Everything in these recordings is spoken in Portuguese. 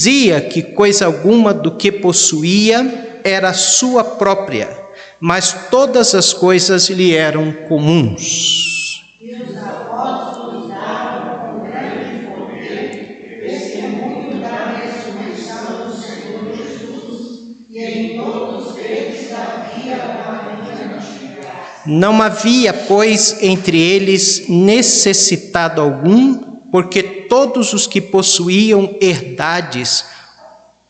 Dizia que coisa alguma do que possuía era sua própria, mas todas as coisas lhe eram comuns. E os apóstolos davam com grande poder testemunho da ressurreição do Senhor Jesus, e em todos eles havia abundante graça. Não havia, pois, entre eles necessitado algum, porque todos os que possuíam herdades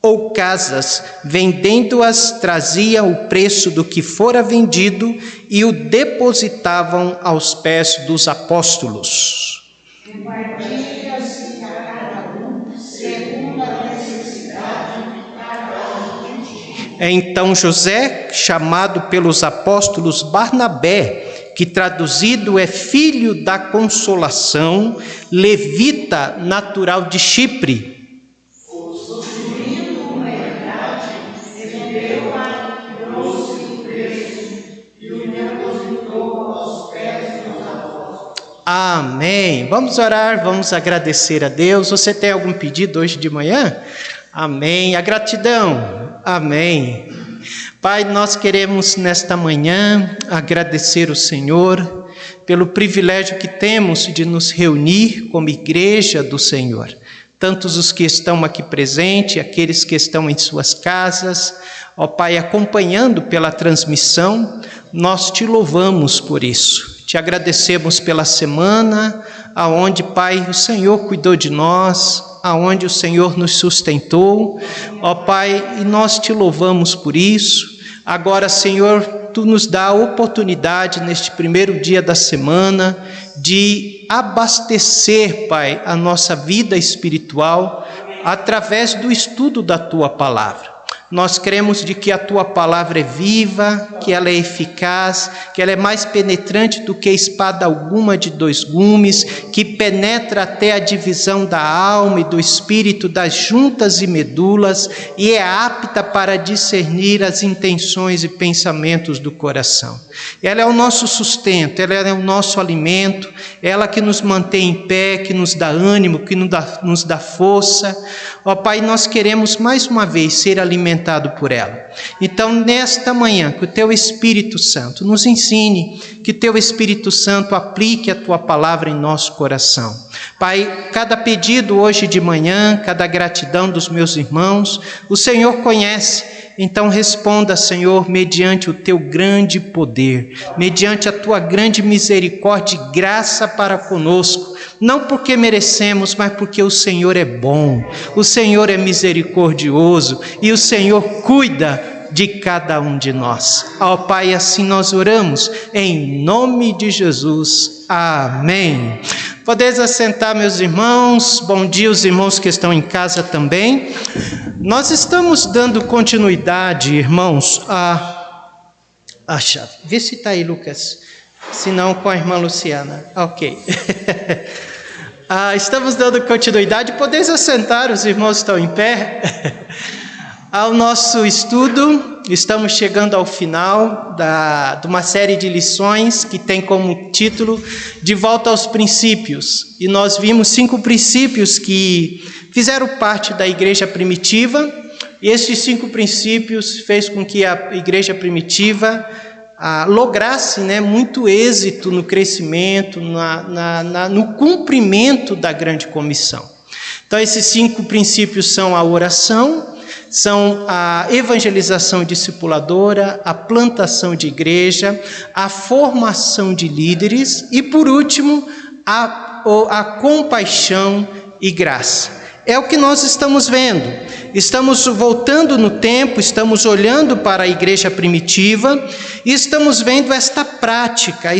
ou casas, vendendo-as, traziam o preço do que fora vendido e o depositavam aos pés dos apóstolos. Repartia-se a cada um segundo a necessidade de cada um. Então José, chamado pelos apóstolos Barnabé, que traduzido é filho da consolação, levita natural de Chipre, Possuindo uma herdade, vendeu-a, trouxe o preço e o depositou aos pés dos apóstolos. Amém. Vamos orar, vamos agradecer a Deus. Você tem algum pedido hoje de manhã? Amém. A gratidão. Amém. Pai, nós queremos nesta manhã agradecer o Senhor pelo privilégio que temos de nos reunir como igreja do Senhor. Tantos os que estão aqui presentes, aqueles que estão em suas casas, ó Pai, acompanhando pela transmissão, nós te louvamos por isso. Te agradecemos pela semana, aonde, Pai, o Senhor cuidou de nós, aonde o Senhor nos sustentou, ó Pai, e nós te louvamos por isso. Agora, Senhor, Tu nos dá a oportunidade neste primeiro dia da semana de abastecer, Pai, a nossa vida espiritual através do estudo da Tua Palavra. Nós cremos de que a Tua Palavra é viva, que ela é eficaz, que ela é mais penetrante do que espada alguma de dois gumes, que penetra até a divisão da alma e do espírito, das juntas e medulas, e é apta para discernir as intenções e pensamentos do coração. Ela é o nosso sustento, ela é o nosso alimento, ela que nos mantém em pé, que nos dá ânimo, que nos dá força. Ó Pai, nós queremos mais uma vez ser alimentados por ela. Então, nesta manhã, que o Teu Espírito Santo nos ensine, que Teu Espírito Santo aplique a Tua palavra em nosso coração. Pai, cada pedido hoje de manhã, cada gratidão dos meus irmãos, o Senhor conhece. Então responda, Senhor, mediante o Teu grande poder, mediante a Tua grande misericórdia e graça para conosco, não porque merecemos, mas porque o Senhor é bom, o Senhor é misericordioso e o Senhor cuida de cada um de nós. Ó Pai, assim nós oramos, em nome de Jesus. Amém. Podeis assentar, meus irmãos. Bom dia, os irmãos que estão em casa também. Nós estamos dando continuidade, irmãos, a chave. Vê se está aí, Lucas. Se não, com a irmã Luciana. Ok. Estamos dando continuidade. Podeis assentar, os irmãos estão em pé. Ao nosso estudo, estamos chegando ao final de uma série de lições que tem como título De Volta aos Princípios. E nós vimos 5 princípios que fizeram parte da igreja primitiva. E estes 5 princípios fez com que a igreja primitiva lograsse muito êxito no crescimento, no cumprimento da grande comissão. Então, esses 5 princípios são a oração, são a evangelização discipuladora, a plantação de igreja, a formação de líderes e, por último, a compaixão e graça. É o que nós estamos vendo. Estamos voltando no tempo, estamos olhando para a igreja primitiva e estamos vendo esta prática,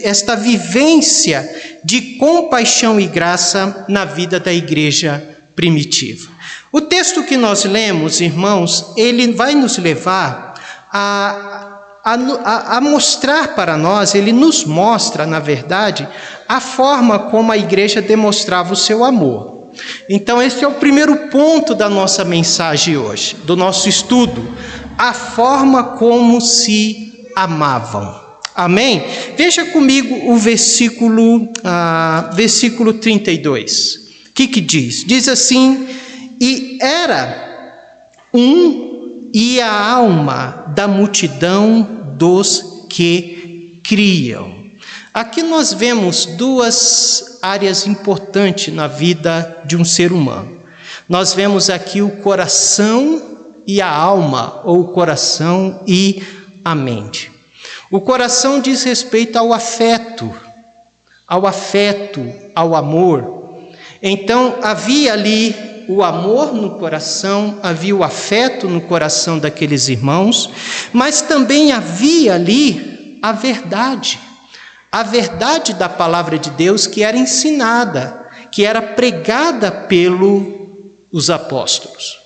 esta vivência de compaixão e graça na vida da igreja primitiva. O texto que nós lemos, irmãos, ele vai nos levar a mostrar para nós, ele nos mostra, na verdade, a forma como a igreja demonstrava o seu amor. Então, esse é o primeiro ponto da nossa mensagem hoje, do nosso estudo, a forma como se amavam. Amém? Veja comigo o versículo 32. O que diz? Diz assim: e era e a alma da multidão dos que criam. Aqui nós vemos duas áreas importantes na vida de um ser humano. Nós vemos aqui o coração e a alma, ou o coração e a mente. O coração diz respeito ao afeto, ao amor. Então havia ali o amor no coração, havia o afeto no coração daqueles irmãos, mas também havia ali a verdade da palavra de Deus que era ensinada, que era pregada pelos apóstolos.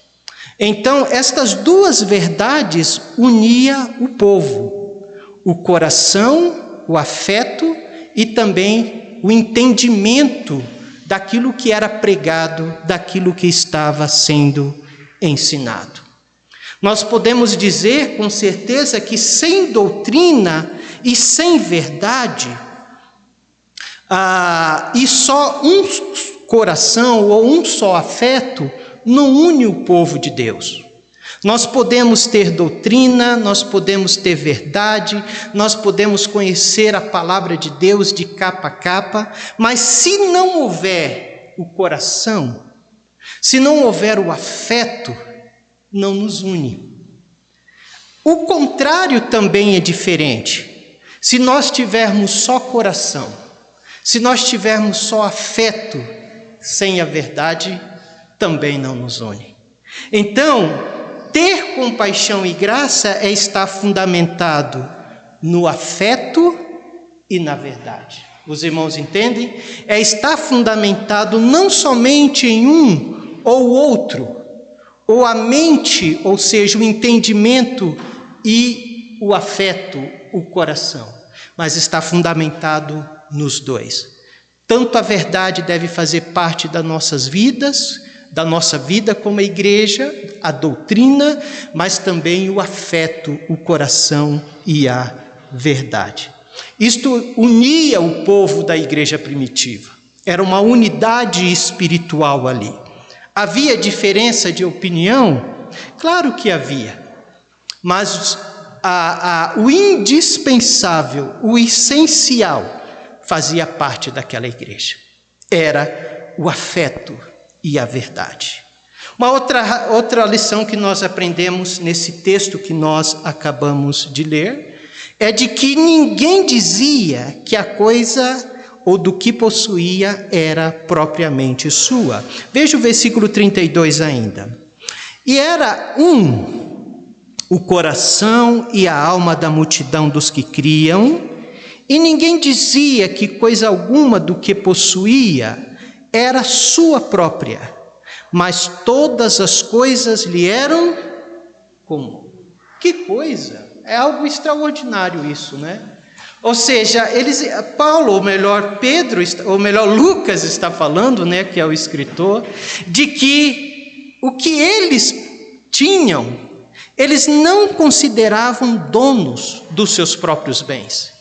Então, estas duas verdades uniam o povo, o coração, o afeto e também o entendimento daquilo que era pregado, daquilo que estava sendo ensinado. Nós podemos dizer com certeza que sem doutrina e sem verdade, e só um coração ou um só afeto não une o povo de Deus. Nós podemos ter doutrina, nós podemos ter verdade, nós podemos conhecer a palavra de Deus de capa a capa, mas se não houver o coração, se não houver o afeto, não nos une. O contrário também é diferente. Se nós tivermos só coração, se nós tivermos só afeto, sem a verdade, também não nos une. Então, ter compaixão e graça é estar fundamentado no afeto e na verdade. Os irmãos entendem? É estar fundamentado não somente em um ou outro, ou a mente, ou seja, o entendimento e o afeto, o coração, mas está fundamentado nos dois. Tanto a verdade deve fazer parte das nossas vidas, da nossa vida como igreja, a doutrina, mas também o afeto, o coração e a verdade. Isto unia o povo da igreja primitiva. Era uma unidade espiritual ali. Havia diferença de opinião? Claro que havia. Mas o indispensável, o essencial, fazia parte daquela igreja. Era o afeto e a verdade. Uma outra lição que nós aprendemos nesse texto que nós acabamos de ler é de que ninguém dizia que a coisa ou do que possuía era propriamente sua. Veja o versículo 32 ainda. E era o coração e a alma da multidão dos que criam, e ninguém dizia que coisa alguma do que possuía era sua própria, mas todas as coisas lhe eram comum. Que coisa! É algo extraordinário isso, né? Ou seja, Paulo, ou melhor Pedro, ou melhor Lucas está falando, né, que é o escritor, de que o que eles tinham, eles não consideravam donos dos seus próprios bens.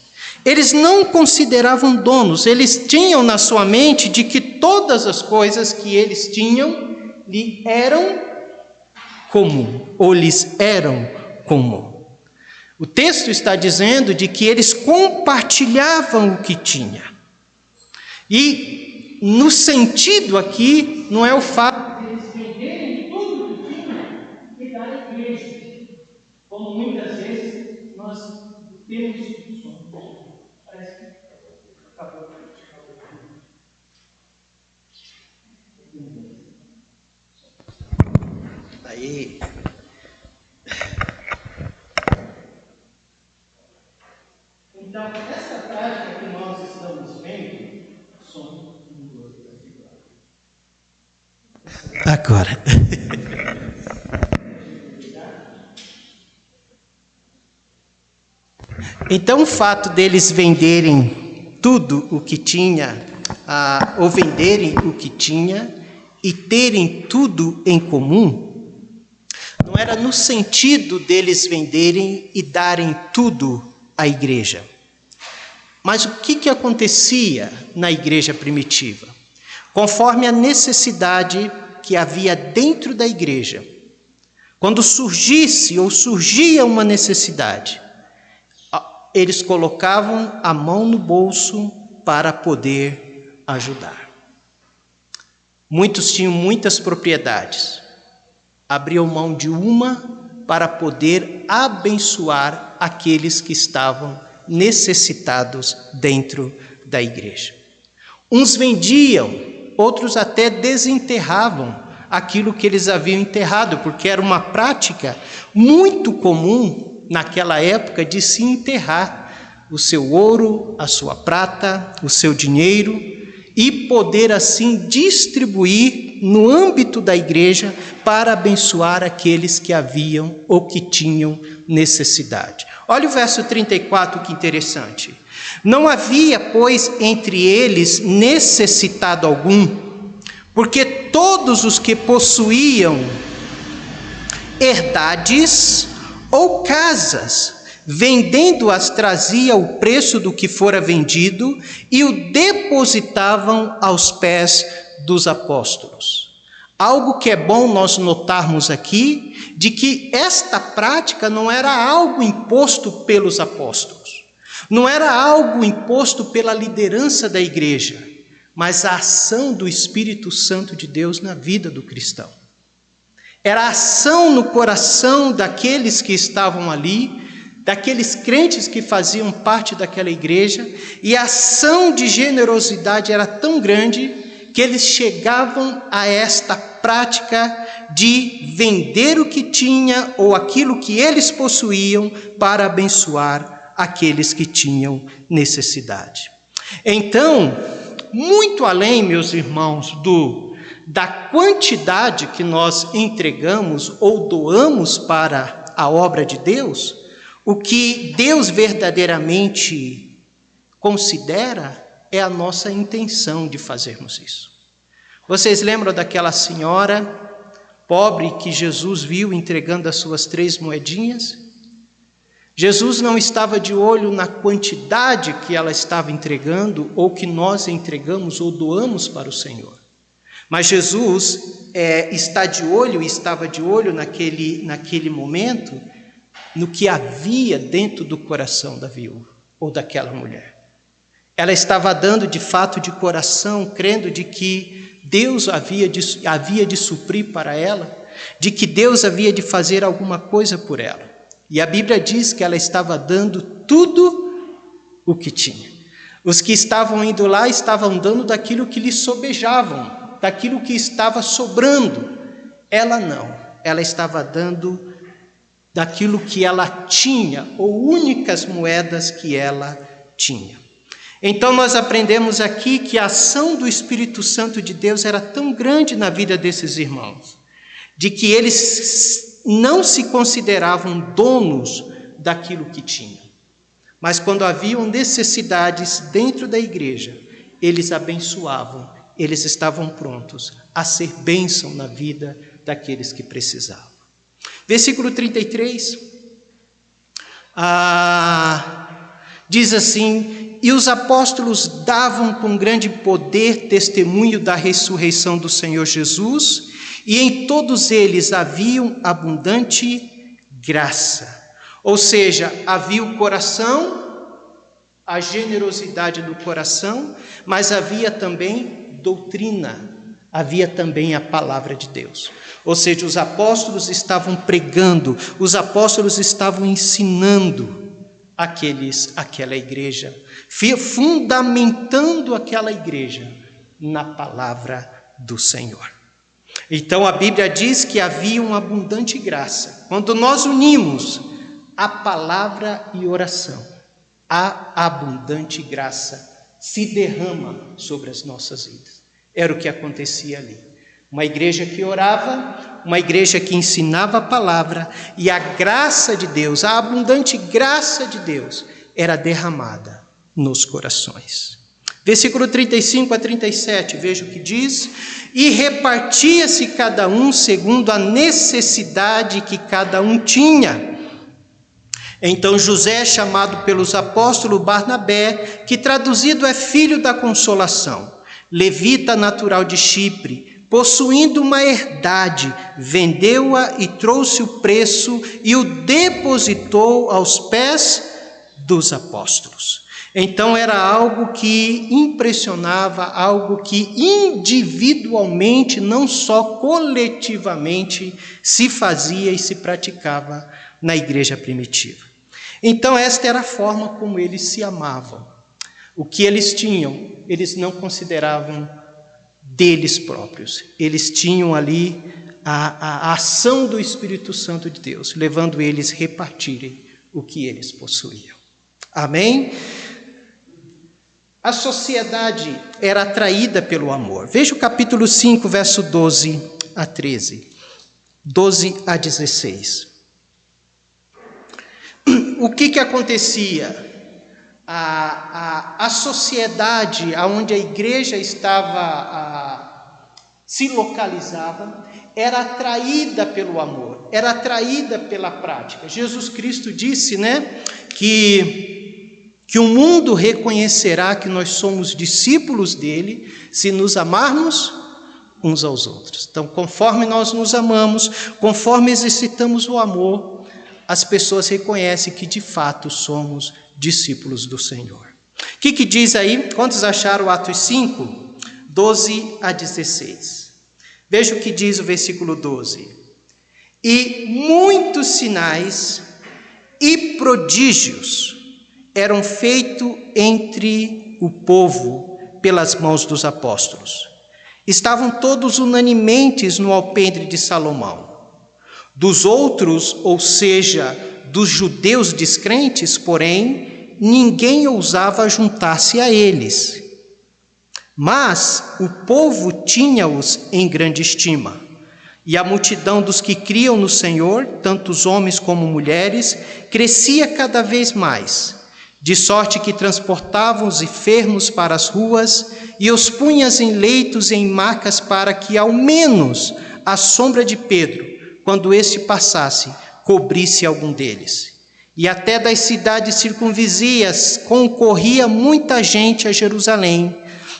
Eles não consideravam donos, eles tinham na sua mente de que todas as coisas que eles tinham lhe eram comum, ou lhes eram comum. O texto está dizendo de que eles compartilhavam o que tinha. E no sentido aqui, não é o fato de eles venderem tudo o que tinham e dar à igreja, como muitas vezes nós temos isso. Parece que acabou. Aí. Então, essa prática que nós estamos vendo, agora. Então, o fato deles venderem tudo o que tinha, ou venderem o que tinha, e terem tudo em comum, não era no sentido deles venderem e darem tudo à igreja. Mas o que acontecia na igreja primitiva? Conforme a necessidade que havia dentro da igreja. Quando surgisse ou surgia uma necessidade, eles colocavam a mão no bolso para poder ajudar. Muitos tinham muitas propriedades, abriam mão de uma para poder abençoar aqueles que estavam necessitados dentro da igreja. Uns vendiam, outros até desenterravam aquilo que eles haviam enterrado, porque era uma prática muito comum naquela época de se enterrar o seu ouro, a sua prata, o seu dinheiro, e poder assim distribuir no âmbito da igreja para abençoar aqueles que haviam ou que tinham necessidade. Olha o verso 34, que interessante. Não havia, pois, entre eles necessitado algum, porque todos os que possuíam herdades ou casas, vendendo-as, trazia o preço do que fora vendido e o depositavam aos pés dos apóstolos. Algo que é bom nós notarmos aqui, de que esta prática não era algo imposto pelos apóstolos, não era algo imposto pela liderança da igreja, mas a ação do Espírito Santo de Deus na vida do cristão. Era a ação no coração daqueles que estavam ali, daqueles crentes que faziam parte daquela igreja, e a ação de generosidade era tão grande que eles chegavam a esta prática de vender o que tinha ou aquilo que eles possuíam para abençoar aqueles que tinham necessidade. Então, muito além, meus irmãos, da quantidade que nós entregamos ou doamos para a obra de Deus, o que Deus verdadeiramente considera é a nossa intenção de fazermos isso. Vocês lembram daquela senhora pobre que Jesus viu entregando as suas 3 moedinhas? Jesus não estava de olho na quantidade que ela estava entregando, ou que nós entregamos ou doamos para o Senhor. Mas Jesus estava de olho naquele momento, no que havia dentro do coração da viúva, ou daquela mulher. Ela estava dando de fato de coração, crendo de que Deus havia de suprir para ela, de que Deus havia de fazer alguma coisa por ela. E a Bíblia diz que ela estava dando tudo o que tinha. Os que estavam indo lá estavam dando daquilo que lhes sobejavam, daquilo que estava sobrando. Ela não, ela estava dando daquilo que ela tinha, ou únicas moedas que ela tinha. Então nós aprendemos aqui que a ação do Espírito Santo de Deus era tão grande na vida desses irmãos, de que eles não se consideravam donos daquilo que tinham. Mas quando haviam necessidades dentro da igreja, eles abençoavam, eles estavam prontos a ser bênção na vida daqueles que precisavam. Versículo 33, diz assim: e os apóstolos davam com grande poder testemunho da ressurreição do Senhor Jesus, e em todos eles havia abundante graça. Ou seja, havia o coração, a generosidade do coração, mas havia também doutrina, havia também a palavra de Deus. Ou seja, os apóstolos estavam pregando, os apóstolos estavam ensinando aquela igreja, fundamentando aquela igreja na palavra do Senhor. Então a Bíblia diz que havia uma abundante graça. Quando nós unimos a palavra e oração, a abundante graça se derrama sobre as nossas vidas. Era o que acontecia ali. Uma igreja que orava, uma igreja que ensinava a palavra, e a graça de Deus, a abundante graça de Deus, era derramada nos corações. Versículo 35 a 37, veja o que diz: e repartia-se cada um segundo a necessidade que cada um tinha. Então José, chamado pelos apóstolos Barnabé, que traduzido é filho da consolação, levita natural de Chipre, possuindo uma herdade, vendeu-a e trouxe o preço e o depositou aos pés dos apóstolos. Então era algo que impressionava, algo que individualmente, não só coletivamente, se fazia e se praticava na igreja primitiva. Então esta era a forma como eles se amavam. O que eles tinham, eles não consideravam deles próprios. Eles tinham ali a ação do Espírito Santo de Deus, levando eles a repartirem o que eles possuíam. Amém? A sociedade era atraída pelo amor. Veja o capítulo 5, verso 12 a 13. 12 a 16. O que acontecia? A sociedade onde a igreja se localizava era atraída pelo amor, era atraída pela prática. Jesus Cristo disse, que o mundo reconhecerá que nós somos discípulos dele se nos amarmos uns aos outros. Então, conforme nós nos amamos, conforme exercitamos o amor, as pessoas reconhecem que de fato somos discípulos do Senhor. O que diz aí? Quantos acharam Atos 5? 12 a 16. Veja o que diz o versículo 12. E muitos sinais e prodígios eram feitos entre o povo pelas mãos dos apóstolos. Estavam todos unanimes no alpendre de Salomão. Dos outros, ou seja, dos judeus descrentes, porém, ninguém ousava juntar-se a eles. Mas o povo tinha-os em grande estima, e a multidão dos que criam no Senhor, tanto os homens como mulheres, crescia cada vez mais, de sorte que transportavam os enfermos para as ruas e os punham em leitos e em macas para que, ao menos, a sombra de Pedro, quando este passasse, cobrisse algum deles. E até das cidades circunvizinhas concorria muita gente a Jerusalém,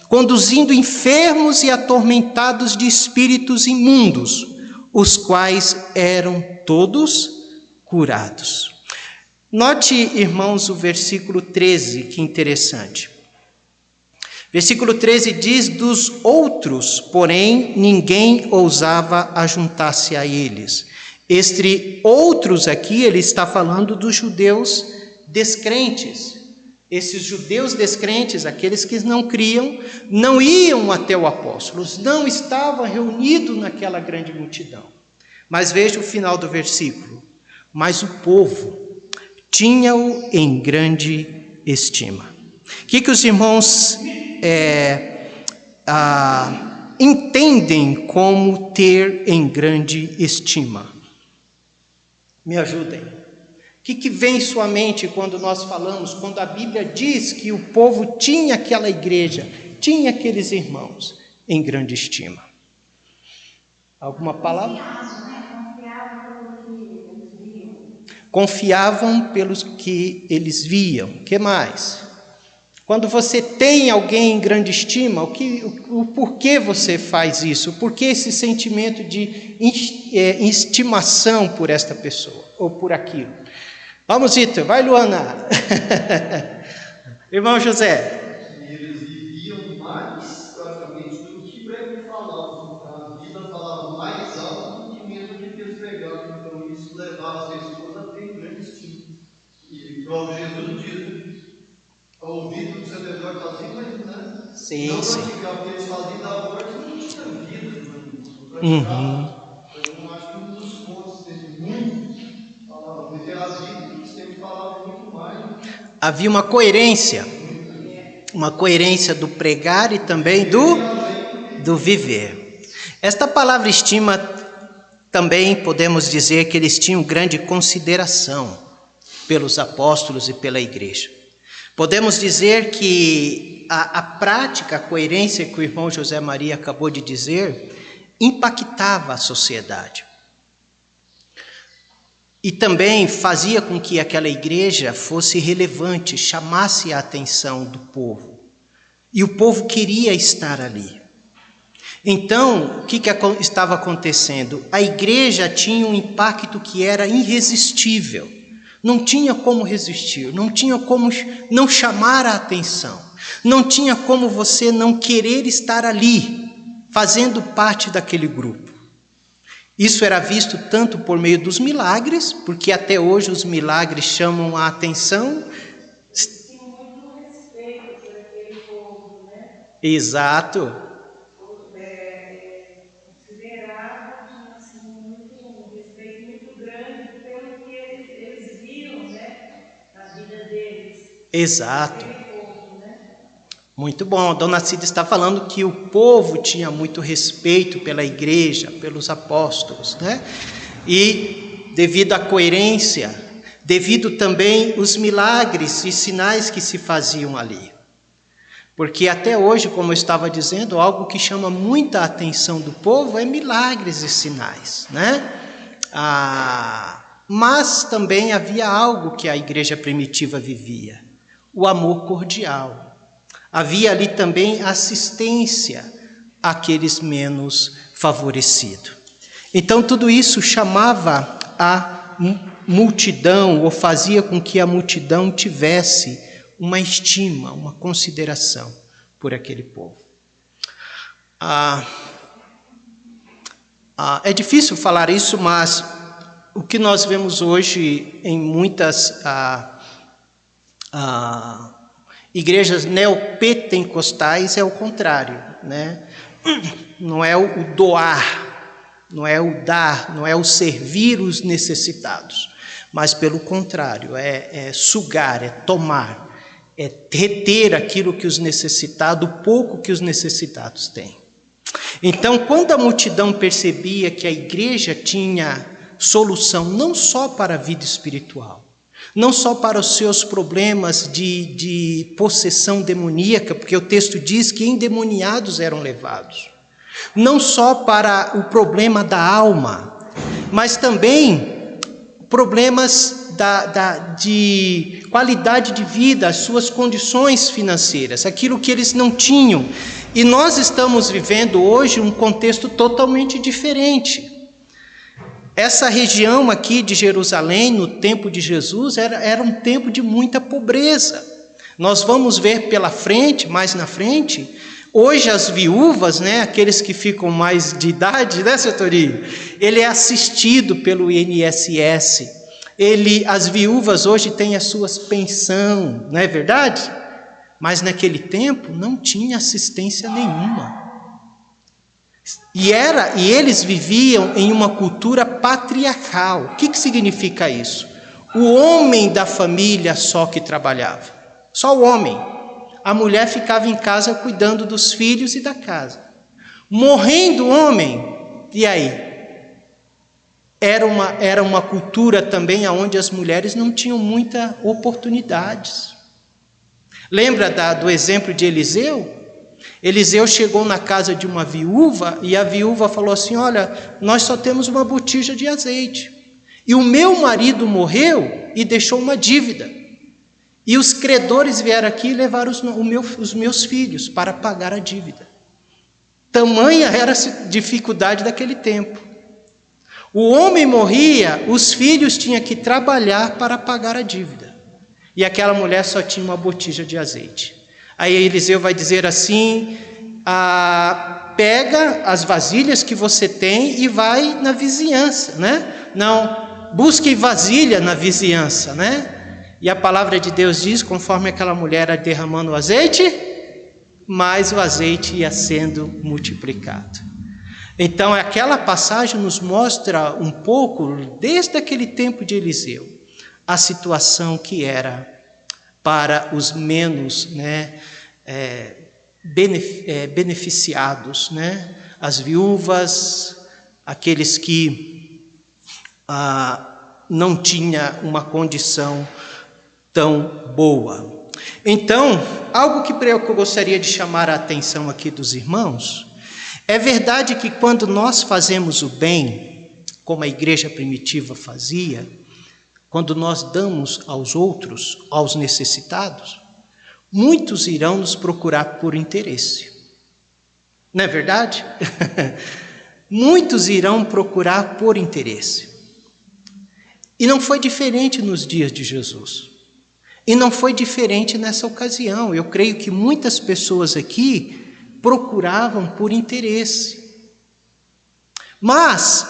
conduzindo enfermos e atormentados de espíritos imundos, os quais eram todos curados. Note, irmãos, o versículo 13, que interessante. Versículo 13 diz: dos outros, porém, ninguém ousava ajuntar-se a eles. Este outros aqui, ele está falando dos judeus descrentes. Esses judeus descrentes, aqueles que não criam, não iam até o apóstolo, não estavam reunidos naquela grande multidão. Mas veja o final do versículo. Mas o povo tinha-o em grande estima. O que os irmãos entendem como ter em grande estima? Me ajudem. O que vem em sua mente quando nós falamos, quando a Bíblia diz que o povo tinha aquela igreja, tinha aqueles irmãos em grande estima? Alguma palavra? Confiavam pelos que eles viam. O que mais? Quando você tem alguém em grande estima, o porquê você faz isso? Por que esse sentimento de estimação por esta pessoa ou por aquilo? Vamos, Vitor. Vai, Luana. Irmão José. Eles viviam mais praticamente do que falavam. A vida falava mais alto do que mesmo que eles pregavam. Então isso levava as pessoas a ter grande estima. E como Jesus diz, o ouvido do seu redor está assim, mas não praticar, porque eles faziam da hora que não tinha vida, não praticar. Eu acho que um dos pontos desse mundo falava, mas era a vida que sempre falava muito mais. Havia uma coerência do pregar e também do viver. Esta palavra estima, também podemos dizer que eles tinham grande consideração pelos apóstolos e pela igreja. Podemos dizer que a prática, a coerência que o irmão José Maria acabou de dizer, impactava a sociedade. E também fazia com que aquela igreja fosse relevante, chamasse a atenção do povo. E o povo queria estar ali. Então, o que estava acontecendo? A igreja tinha um impacto que era irresistível. Não tinha como resistir, não tinha como não chamar a atenção, não tinha como você não querer estar ali, fazendo parte daquele grupo. Isso era visto tanto por meio dos milagres, porque até hoje os milagres chamam a atenção. Tinha muito respeito por aquele povo, né? Exato. Considerava, tinha assim, um respeito muito grande pelo que eles viram, né? Na vida deles. Exato. Aquele povo, né? Muito bom. Dona Cida está falando que o povo tinha muito respeito pela igreja, pelos apóstolos, né? E devido à coerência, devido também os milagres e sinais que se faziam ali. Porque até hoje, como eu estava dizendo, algo que chama muita atenção do povo é milagres e sinais, né? Mas também havia algo que a igreja primitiva vivia, o amor cordial. Havia ali também assistência àqueles menos favorecidos. Então tudo isso chamava a multidão, ou fazia com que a multidão tivesse uma estima, uma consideração por aquele povo. É difícil falar isso, mas o que nós vemos hoje em muitas igrejas neopentecostais é o contrário, né? Não é o doar, não é o dar, não é o servir os necessitados, mas pelo contrário, é sugar, é tomar, é reter aquilo que os necessitados, o pouco que os necessitados têm. Então, quando a multidão percebia que a igreja tinha solução não só para a vida espiritual, não só para os seus problemas de possessão demoníaca, porque o texto diz que endemoniados eram levados, não só para o problema da alma, mas também problemas de qualidade de vida, as suas condições financeiras, aquilo que eles não tinham. E nós estamos vivendo hoje um contexto totalmente diferente. Essa região aqui de Jerusalém, no tempo de Jesus, era um tempo de muita pobreza. Nós vamos ver pela frente, mais na frente, hoje as viúvas, né, aqueles que ficam mais de idade, né, seu Torinho? Ele é assistido pelo INSS. As viúvas hoje têm as suas pensões, não é verdade? Mas naquele tempo não tinha assistência nenhuma. E eles viviam em uma cultura patriarcal. O que significa isso? O homem da família só que trabalhava, só o homem. A mulher ficava em casa cuidando dos filhos e da casa. Morrendo o homem, e aí? Era uma cultura também onde as mulheres não tinham muitas oportunidades. Lembra do exemplo de Eliseu? Eliseu chegou na casa de uma viúva e a viúva falou assim: olha, nós só temos uma botija de azeite. E o meu marido morreu e deixou uma dívida. E os credores vieram aqui e levaram os meus filhos para pagar a dívida. Tamanha era a dificuldade daquele tempo. O homem morria, os filhos tinham que trabalhar para pagar a dívida. E aquela mulher só tinha uma botija de azeite. Aí Eliseu vai dizer assim: pega as vasilhas que você tem e vai na vizinhança, né? Não, busque vasilha na vizinhança, né? E a palavra de Deus diz, conforme aquela mulher era derramando o azeite, mais o azeite ia sendo multiplicado. Então aquela passagem nos mostra um pouco, desde aquele tempo de Eliseu, a situação que era para os menos, né, beneficiados, né? As viúvas, aqueles que não tinham uma condição tão boa. Então, algo que eu gostaria de chamar a atenção aqui dos irmãos, é verdade que quando nós fazemos o bem, como a igreja primitiva fazia, quando nós damos aos outros, aos necessitados, muitos irão nos procurar por interesse. Não é verdade? Muitos irão procurar por interesse. E não foi diferente nos dias de Jesus. E não foi diferente nessa ocasião. Eu creio que muitas pessoas aqui procuravam por interesse. Mas,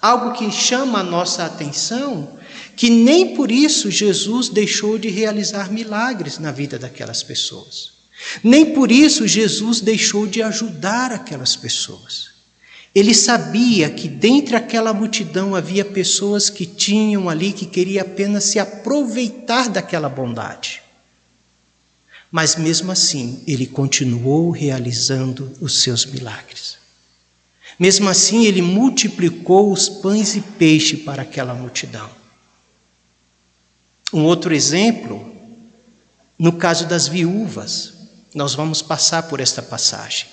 algo que chama a nossa atenção, que nem por isso Jesus deixou de realizar milagres na vida daquelas pessoas. Nem por isso Jesus deixou de ajudar aquelas pessoas. Ele sabia que dentre aquela multidão havia pessoas que tinham ali, que queriam apenas se aproveitar daquela bondade. Mas mesmo assim, ele continuou realizando os seus milagres. Mesmo assim, ele multiplicou os pães e peixe para aquela multidão. Um outro exemplo, no caso das viúvas, nós vamos passar por esta passagem.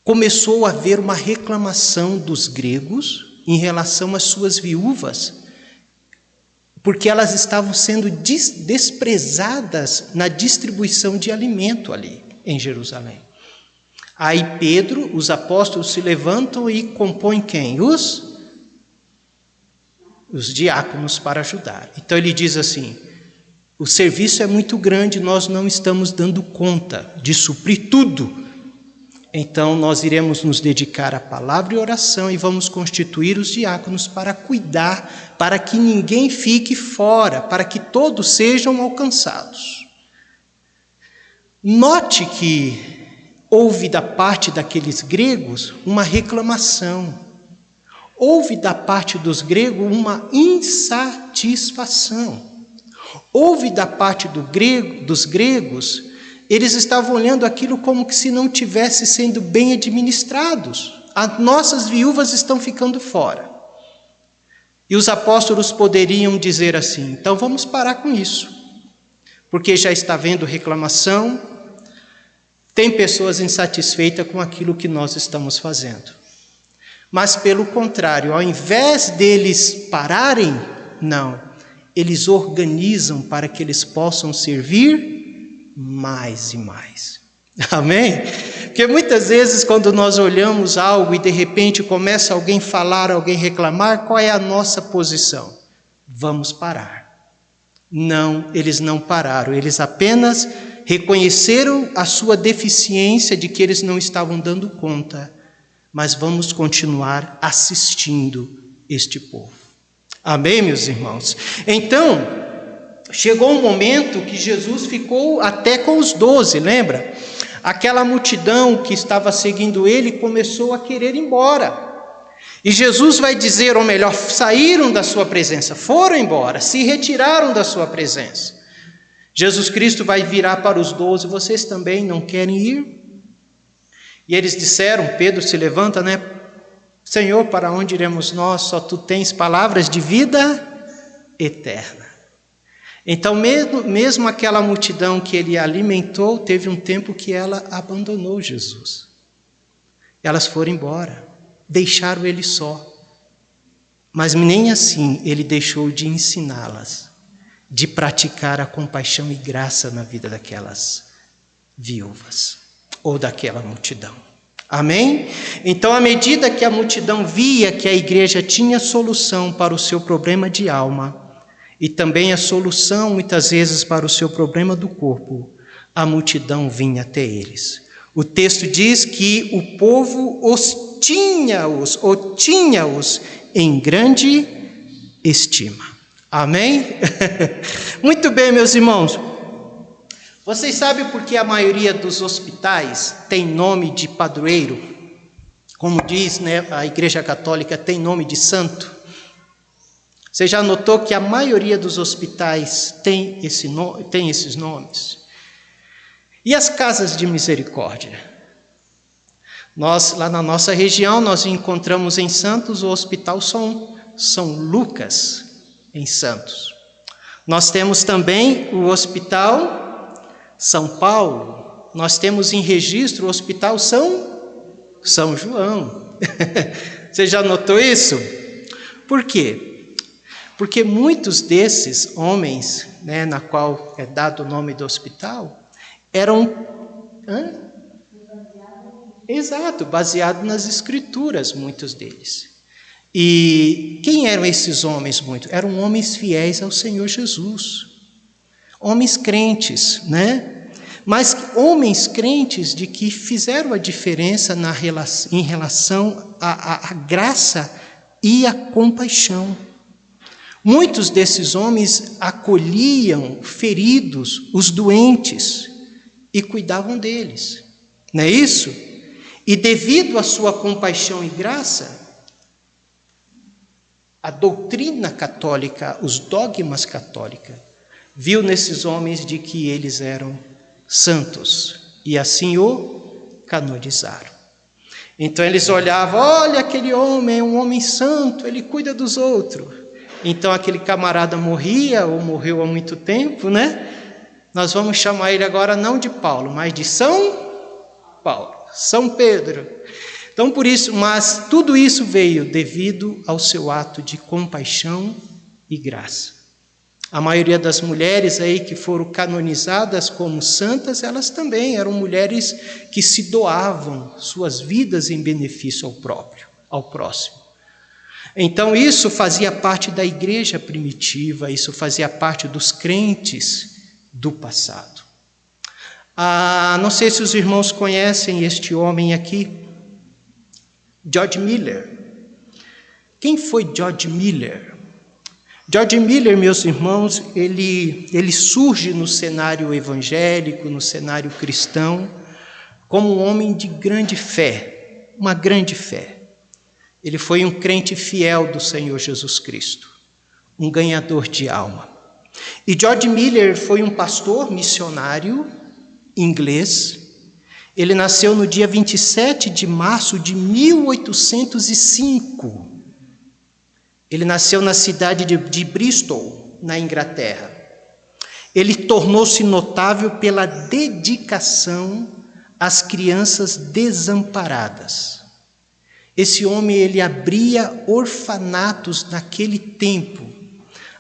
Começou a haver uma reclamação dos gregos em relação às suas viúvas, porque elas estavam sendo desprezadas na distribuição de alimento ali em Jerusalém. Aí Pedro, os apóstolos se levantam e compõem quem? Os diáconos para ajudar. Então ele diz assim: o serviço é muito grande, nós não estamos dando conta de suprir tudo. Então nós iremos nos dedicar à palavra e oração e vamos constituir os diáconos para cuidar, para que ninguém fique fora, para que todos sejam alcançados. Note que houve da parte daqueles gregos uma reclamação. Houve da parte dos gregos uma insatisfação. Houve da parte dos gregos, eles estavam olhando aquilo como que se não tivesse sendo bem administrados. As nossas viúvas estão ficando fora. E os apóstolos poderiam dizer assim: então vamos parar com isso, porque já está havendo reclamação, tem pessoas insatisfeitas com aquilo que nós estamos fazendo. Mas pelo contrário, ao invés deles pararem, não, eles organizam para que eles possam servir mais e mais. Amém? Porque muitas vezes quando nós olhamos algo e de repente começa alguém falar, alguém reclamar, qual é a nossa posição? Vamos parar. Não, eles não pararam, eles apenas reconheceram a sua deficiência de que eles não estavam dando conta, mas vamos continuar assistindo este povo. Amém, meus irmãos? Então, chegou um momento que Jesus ficou até com os 12, lembra? Aquela multidão que estava seguindo ele começou a querer ir embora. E Jesus vai dizer, ou melhor, saíram da sua presença, foram embora, se retiraram da sua presença. Jesus Cristo vai virar para os 12, vocês também não querem ir? E eles disseram, Pedro se levanta, né? Senhor, para onde iremos nós? Só tu tens palavras de vida eterna. Então, mesmo aquela multidão que ele alimentou, teve um tempo que ela abandonou Jesus. Elas foram embora, deixaram ele só. Mas nem assim ele deixou de ensiná-las, de praticar a compaixão e graça na vida daquelas viúvas, ou daquela multidão. Amém? Então, à medida que a multidão via que a igreja tinha solução para o seu problema de alma, e também a solução, muitas vezes, para o seu problema do corpo, a multidão vinha até eles. O texto diz que o povo tinha-os em grande estima. Amém? Muito bem, meus irmãos. Vocês sabem por que a maioria dos hospitais tem nome de padroeiro? Como diz, né, a Igreja Católica tem nome de santo. Você já notou que a maioria dos hospitais tem esses nomes? E as casas de misericórdia? Nós, lá na nossa região, nós encontramos em Santos o Hospital São Lucas, em Santos. Nós temos também o Hospital São Paulo. Nós temos em registro o Hospital São João. Você já notou isso? Por quê? Porque muitos desses homens, né, na qual é dado o nome do hospital, eram Exato, baseado nas Escrituras, muitos deles. E quem eram esses homens? Eram homens fiéis ao Senhor Jesus. Homens crentes, né? Mas homens crentes de que fizeram a diferença em relação à graça e à compaixão. Muitos desses homens acolhiam feridos, os doentes, e cuidavam deles. Não é isso? E devido à sua compaixão e graça, a doutrina católica, os dogmas católicos, viu nesses homens de que eles eram santos, e assim o canonizaram. Então eles olhavam, olha aquele homem, é um homem santo, ele cuida dos outros. Então aquele camarada morria, ou morreu há muito tempo, né? Nós vamos chamar ele agora não de Paulo, mas de São Paulo, São Pedro. Então por isso, mas tudo isso veio devido ao seu ato de compaixão e graça. A maioria das mulheres aí que foram canonizadas como santas, elas também eram mulheres que se doavam suas vidas em benefício ao próximo. Então isso fazia parte da igreja primitiva, isso fazia parte dos crentes do passado. Não sei se os irmãos conhecem este homem aqui, George Miller. Quem foi George Miller? George Miller, meus irmãos, ele surge no cenário evangélico, no cenário cristão, como um homem de grande fé, uma grande fé. Ele foi um crente fiel do Senhor Jesus Cristo, um ganhador de alma. E George Miller foi um pastor missionário inglês. Ele nasceu no dia 27 de março de 1805. Ele nasceu na cidade de Bristol, na Inglaterra. Ele tornou-se notável pela dedicação às crianças desamparadas. Esse homem, ele abria orfanatos naquele tempo.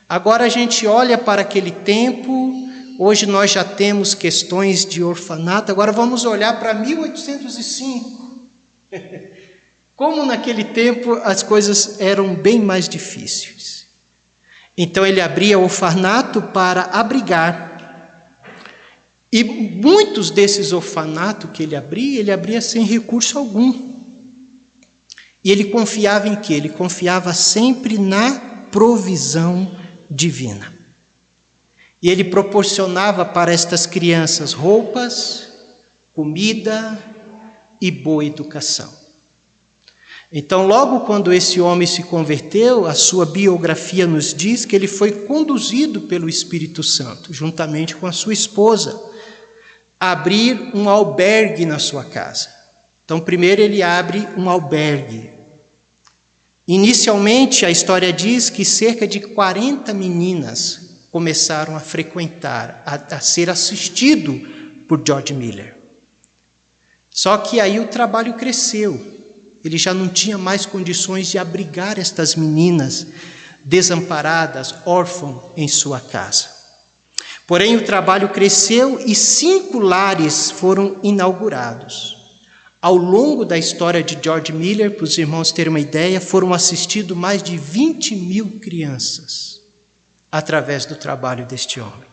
Agora a gente olha para aquele tempo, hoje nós já temos questões de orfanato, agora vamos olhar para 1805. Como naquele tempo as coisas eram bem mais difíceis. Então ele abria orfanato para abrigar. E muitos desses orfanatos que ele abria sem recurso algum. E ele confiava em quê? Ele confiava sempre na provisão divina. E ele proporcionava para estas crianças roupas, comida e boa educação. Então, logo quando esse homem se converteu, a sua biografia nos diz que ele foi conduzido pelo Espírito Santo, juntamente com a sua esposa, a abrir um albergue na sua casa. Então, primeiro ele abre um albergue. Inicialmente, a história diz que cerca de 40 meninas começaram a frequentar, a ser assistido por George Miller. Só que aí o trabalho cresceu. Ele já não tinha mais condições de abrigar estas meninas desamparadas, órfãs, em sua casa. Porém, o trabalho cresceu e 5 lares foram inaugurados. Ao longo da história de George Miller, para os irmãos terem uma ideia, foram assistidos mais de 20.000 crianças através do trabalho deste homem.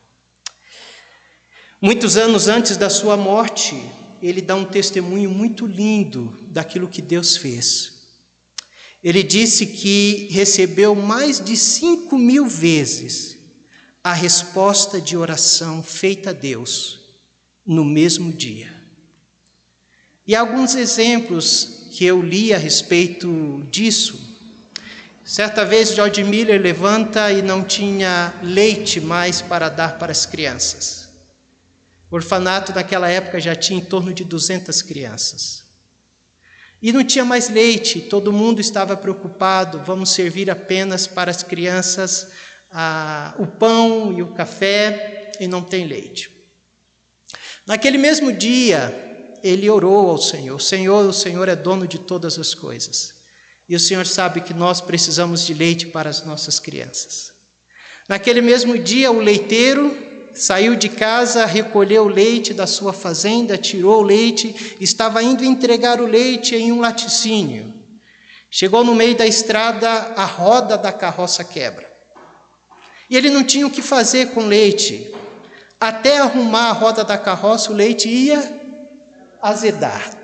Muitos anos antes da sua morte, ele dá um testemunho muito lindo daquilo que Deus fez. Ele disse que recebeu mais de 5.000 vezes a resposta de oração feita a Deus no mesmo dia. E alguns exemplos que eu li a respeito disso. Certa vez George Miller levanta e não tinha leite mais para dar para as crianças. O orfanato naquela época já tinha em torno de 200 crianças. E não tinha mais leite, todo mundo estava preocupado, vamos servir apenas para as crianças o pão e o café, e não tem leite. Naquele mesmo dia, ele orou ao Senhor. O Senhor é dono de todas as coisas. E o Senhor sabe que nós precisamos de leite para as nossas crianças. Naquele mesmo dia, o leiteiro saiu de casa, recolheu o leite da sua fazenda, tirou o leite, estava indo entregar o leite em um laticínio. Chegou no meio da estrada, a roda da carroça quebra. E ele não tinha o que fazer com o leite. Até arrumar a roda da carroça, o leite ia azedar.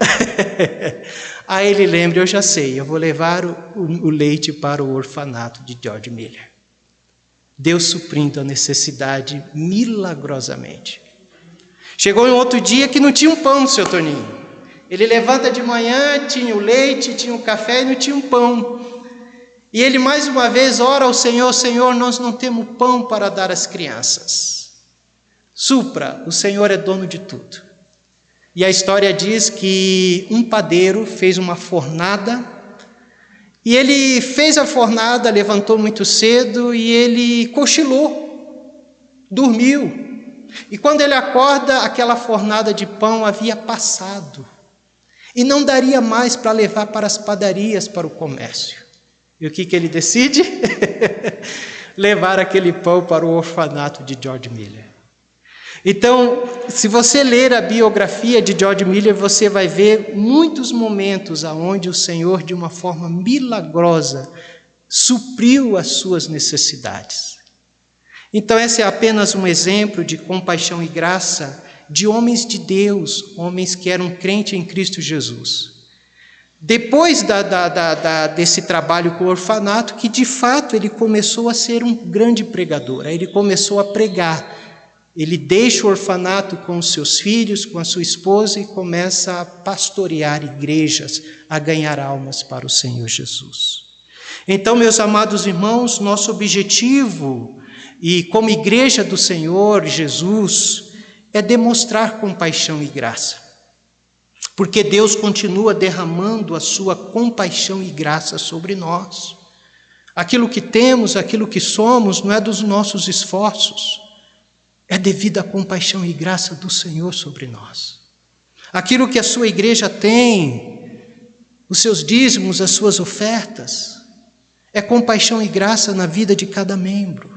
Aí ele lembra, eu já sei, eu vou levar o leite para o orfanato de George Miller. Deus suprindo a necessidade milagrosamente. Chegou um outro dia que não tinha um pão, seu Toninho. Ele levanta de manhã, tinha o leite, tinha o café e não tinha um pão. E ele mais uma vez ora ao Senhor: Senhor, nós não temos pão para dar às crianças. Supra, o Senhor é dono de tudo. E a história diz que um padeiro fez uma fornada, e ele fez a fornada, levantou muito cedo e ele cochilou, dormiu. E quando ele acorda, aquela fornada de pão havia passado. E não daria mais para levar para as padarias, para o comércio. E o que ele decide? Levar aquele pão para o orfanato de George Miller. Então, se você ler a biografia de George Miller, você vai ver muitos momentos onde o Senhor, de uma forma milagrosa, supriu as suas necessidades. Então, esse é apenas um exemplo de compaixão e graça de homens de Deus, homens que eram crentes em Cristo Jesus. Depois desse trabalho com o orfanato, que de fato ele começou a ser um grande pregador, aí ele começou a pregar. Ele deixa o orfanato com os seus filhos, com a sua esposa e começa a pastorear igrejas, a ganhar almas para o Senhor Jesus. Então, meus amados irmãos, nosso objetivo, e como igreja do Senhor Jesus, é demonstrar compaixão e graça. Porque Deus continua derramando a sua compaixão e graça sobre nós. Aquilo que temos, aquilo que somos, não é dos nossos esforços. É devido à compaixão e graça do Senhor sobre nós. Aquilo que a sua igreja tem, os seus dízimos, as suas ofertas, é compaixão e graça na vida de cada membro.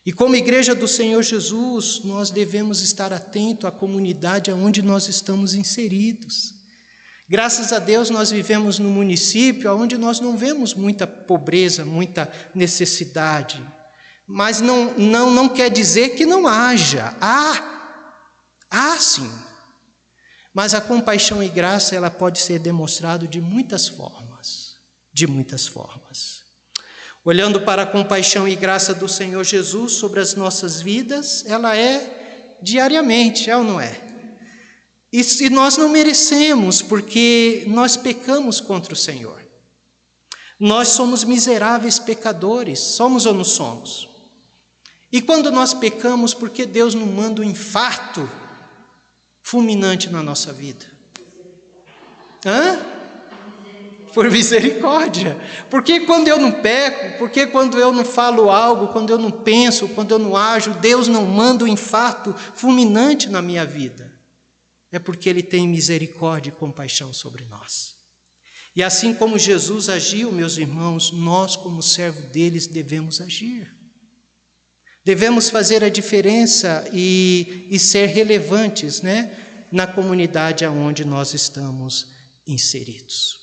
E como igreja do Senhor Jesus, nós devemos estar atentos à comunidade onde nós estamos inseridos. Graças a Deus nós vivemos num município onde nós não vemos muita pobreza, muita necessidade. Mas não quer dizer que não haja. Há sim. Mas a compaixão e graça, ela pode ser demonstrada de muitas formas. De muitas formas. Olhando para a compaixão e graça do Senhor Jesus sobre as nossas vidas, ela é diariamente, é ou não é? E nós não merecemos, porque nós pecamos contra o Senhor. Nós somos miseráveis pecadores, somos ou não somos? E quando nós pecamos, por que Deus não manda um infarto fulminante na nossa vida? Por misericórdia. Porque quando eu não peco, porque quando eu não falo algo, quando eu não penso, quando eu não ajo, Deus não manda um infarto fulminante na minha vida? É porque Ele tem misericórdia e compaixão sobre nós. E assim como Jesus agiu, meus irmãos, nós como servo deles devemos agir. Devemos fazer a diferença e ser relevantes, na comunidade onde nós estamos inseridos.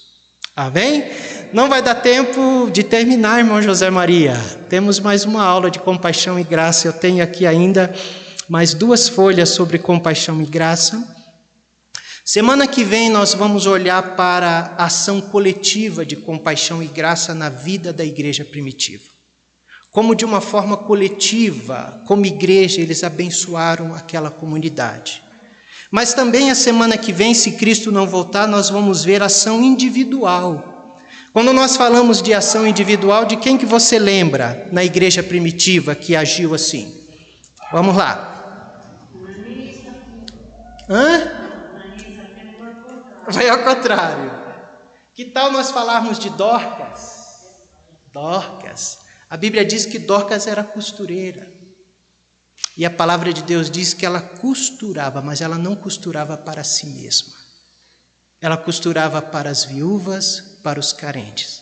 Amém? Não vai dar tempo de terminar, irmão José Maria. Temos mais uma aula de compaixão e graça. Eu tenho aqui ainda mais 2 folhas sobre compaixão e graça. Semana que vem nós vamos olhar para a ação coletiva de compaixão e graça na vida da igreja primitiva. Como de uma forma coletiva, como igreja, eles abençoaram aquela comunidade. Mas também a semana que vem, se Cristo não voltar, nós vamos ver ação individual. Quando nós falamos de ação individual, de quem que você lembra na igreja primitiva que agiu assim? Vamos lá. Vai ao contrário. Que tal nós falarmos de Dorcas? Dorcas. A Bíblia diz que Dorcas era costureira. E a palavra de Deus diz que ela costurava, mas ela não costurava para si mesma. Ela costurava para as viúvas, para os carentes.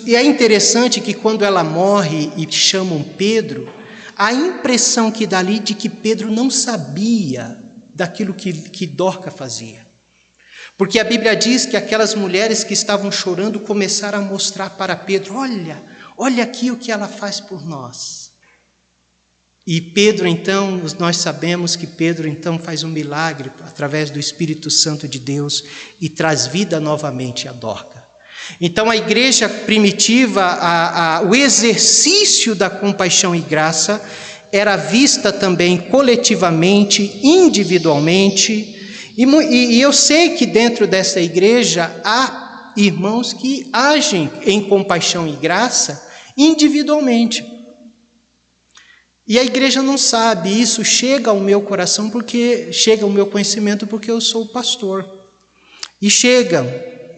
E é interessante que quando ela morre e chamam Pedro, a impressão que dá ali de que Pedro não sabia daquilo que Dorca fazia. Porque a Bíblia diz que aquelas mulheres que estavam chorando começaram a mostrar para Pedro: olha aqui o que ela faz por nós. E Pedro então, nós sabemos que Pedro então faz um milagre através do Espírito Santo de Deus e traz vida novamente a Dorca. Então a igreja primitiva, o exercício da compaixão e graça era vista também coletivamente, individualmente. E eu sei que dentro dessa igreja há irmãos que agem em compaixão e graça individualmente. E a igreja não sabe, isso chega ao meu coração, chega ao meu conhecimento porque eu sou pastor. E chegam,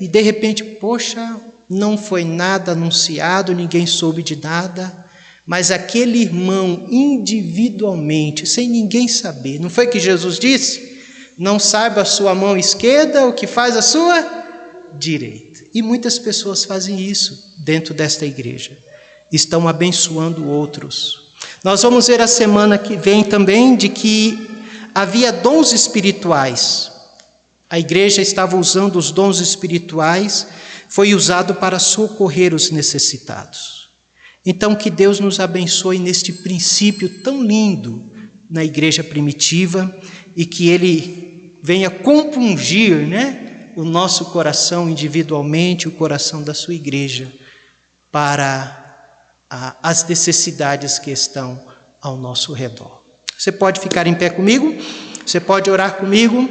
e de repente, poxa, não foi nada anunciado, ninguém soube de nada, mas aquele irmão individualmente, sem ninguém saber, não foi que Jesus disse? Não saiba a sua mão esquerda o que faz a sua direita. E muitas pessoas fazem isso dentro desta igreja. Estão abençoando outros. Nós vamos ver a semana que vem também de que havia dons espirituais. A igreja estava usando os dons espirituais, foi usado para socorrer os necessitados. Então que Deus nos abençoe neste princípio tão lindo na igreja primitiva e que Ele venha compungir, o nosso coração individualmente, o coração da sua igreja, para as necessidades que estão ao nosso redor. Você pode ficar em pé comigo? Você pode orar comigo?